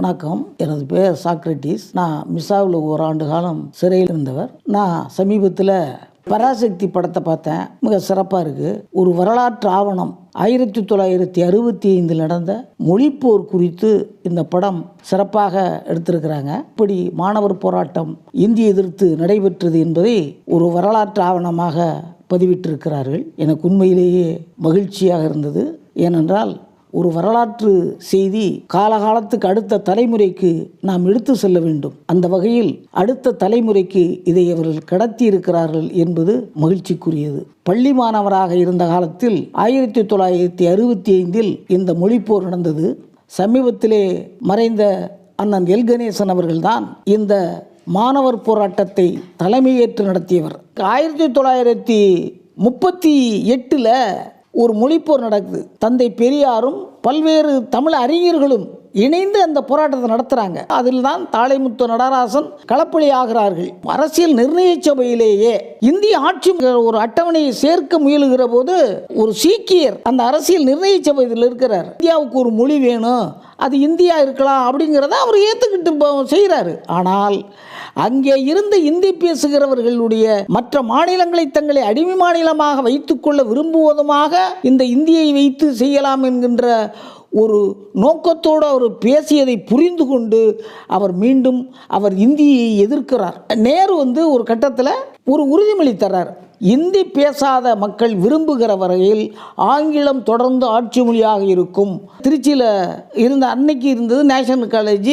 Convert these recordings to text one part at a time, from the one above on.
வணக்கம். எனது பெயர் சாக்ரட்டிஸ். நான் மிசாவில் ஒரு ஆண்டு காலம் சிறையில் இருந்தவர். நான் சமீபத்தில் பராசக்தி படத்தை பார்த்தேன். மிக சிறப்பாக இருக்குது. ஒரு வரலாற்று ஆவணம் 1965 நடந்த மொழிப்போர் குறித்து இந்த படம் சிறப்பாக எடுத்திருக்கிறாங்க. இப்படி மாணவர் போராட்டம் இந்திய எதிர்த்து நடைபெற்றது என்பதை ஒரு வரலாற்று ஆவணமாக பதிவிட்டிருக்கிறார்கள். எனக்கு உண்மையிலேயே மகிழ்ச்சியாக இருந்தது. ஏனென்றால் ஒரு வரலாற்று செய்தி காலகாலத்துக்கு அடுத்த தலைமுறைக்கு நாம் எடுத்து செல்ல வேண்டும். அந்த வகையில் அடுத்த தலைமுறைக்கு இதை அவர்கள் கடத்தி இருக்கிறார்கள் என்பது மகிழ்ச்சிக்குரியது. பள்ளி மாணவராக இருந்த காலத்தில் 1965 இந்த மொழிப்போர் நடந்தது. சமீபத்திலே மறைந்த அண்ணன் எல் கணேசன் அவர்கள்தான் இந்த மாணவர் போராட்டத்தை தலைமையேற்று நடத்தியவர். 1938 ஒரு மொழிப்போர் நடக்குது. தந்தை பெரியாரும் பல்வேறு தமிழ் அறிஞர்களும் இணைந்து அந்த போராட்டத்தை நடத்துகிறாங்க. அதில் தான் தாளைமுத்து நடராசன் களப்பலி ஆகிறார்கள். அரசியல் நிர்ணய சபையிலேயே இந்திய ஆட்சி ஒரு அட்டவணையை சேர்க்க முயலுகிற போது ஒரு சீக்கியர் அந்த அரசியல் நிர்ணய சபையில் இருக்கிறார். இந்தியாவுக்கு ஒரு மொழி வேணும், அது இந்தியா இருக்கலாம் அப்படிங்கிறத அவர் ஏற்றுக்கிட்டு செய்கிறாரு. ஆனால் அங்கே இருந்து இந்தி பேசுகிறவர்களுடைய மற்ற மாநிலங்களை தங்களை அடிமை மாநிலமாக வைத்துக்கொள்ள விரும்புவதுமாக இந்த இந்தியை வைத்து செய்யலாம் என்கின்ற ஒரு நோக்கத்தோடு அவர் பேசியதை புரிந்து கொண்டு அவர் இந்தியை எதிர்க்கிறார். நேரு ஒரு கட்டத்தில் ஒரு உறுதிமொழி தர்றார். இந்தி பேசாத மக்கள் விரும்புகிற வரையில் ஆங்கிலம் தொடர்ந்து ஆட்சி மொழியாக இருக்கும். திருச்சியில் அன்னைக்கு இருந்தது national college,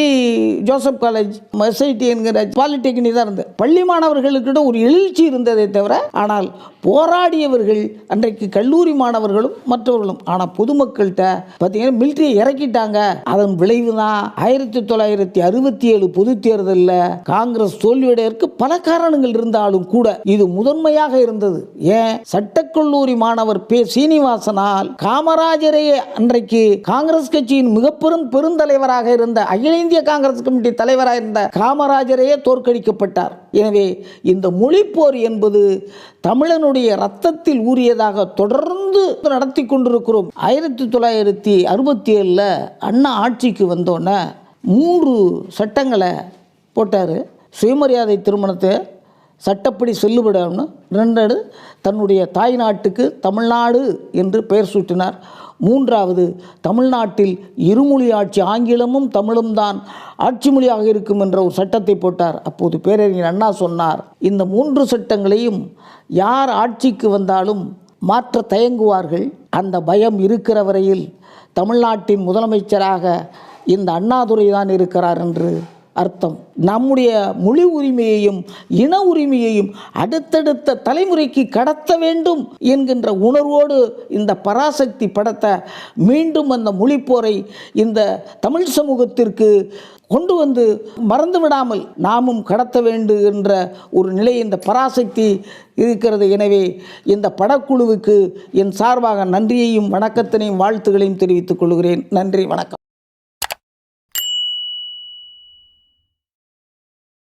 Joseph college, SIT என்கிற பாலிடெக்னிக் தான் இருந்தது. பள்ளி மாணவர்களுக்கிட்ட ஒரு எழுச்சி இருந்ததை தவிர, ஆனால் போராடியவர்கள் அன்றைக்கு கல்லூரி மாணவர்களும் மற்றவர்களும். ஆனால் பொதுமக்கள்கிட்ட பார்த்தீங்கன்னா மிலிட்டரியை இறக்கிட்டாங்க. அதன் விளைவு தான் 1967 பொது தேர்தலில் காங்கிரஸ் தோல்வியடைவதற்கு பல காரணங்கள் இருந்தாலும் கூட இது முதன்மையாக இருந்தது. ஏன் சட்டக்கல்லூரி மாணவர் சீனிவாசனால் காமராஜரையே அன்றைக்கு காங்கிரஸ் கட்சியின் மிக பெருந்தலைவராக இருந்த அகில இந்திய காங்கிரஸ் கமிட்டி தலைவராக இருந்த காமராஜரையே தோற்கடிக்கப்பட்டார். எனவே இந்த மொழிப்போர் என்பது தமிழனுடைய ரத்தத்தில் ஊறியதாக தொடர்ந்து நடத்தி கொண்டிருக்கிறோம். 1967 அண்ணா ஆட்சிக்கு வந்தோன்னே 3 சட்டங்களை போட்டார். சுயமரியாதை திருமணத்தை சட்டப்படி செல்லுபடாம்னு 2 தன்னுடைய தாய் நாட்டுக்கு தமிழ்நாடு என்று பெயர் சூட்டினார். 3வது தமிழ்நாட்டில் இருமொழி ஆட்சி, ஆங்கிலமும் தமிழும் தான் ஆட்சி மொழியாக இருக்கும் என்ற ஒரு சட்டத்தை போட்டார். அப்போது பேரறிஞர் அண்ணா சொன்னார், இந்த 3 சட்டங்களையும் யார் ஆட்சிக்கு வந்தாலும் மாற்ற தயங்குவார்கள். அந்த பயம் இருக்கிற வரையில் தமிழ்நாட்டின் முதலமைச்சராக இந்த அண்ணாதுரை தான் இருக்கிறார் என்று அர்த்தம். நம்முடைய மொழி உரிமையையும் இன உரிமையையும் அடுத்தடுத்த தலைமுறைக்கு கடத்த வேண்டும் என்கின்ற உணர்வோடு இந்த பராசக்தி படத்தை மீண்டும் அந்த மொழிப்போரை இந்த தமிழ் சமூகத்திற்கு கொண்டு வந்து மறந்து விடாமல் நாமும் கடத்த வேண்டும் என்ற ஒரு நிலை இந்த பராசக்தி இருக்கிறது. எனவே இந்த படக்குழுவுக்கு என் சார்பாக நன்றியையும் வணக்கத்தினையும் வாழ்த்துக்களையும் தெரிவித்துக் கொள்கிறேன். நன்றி, வணக்கம்.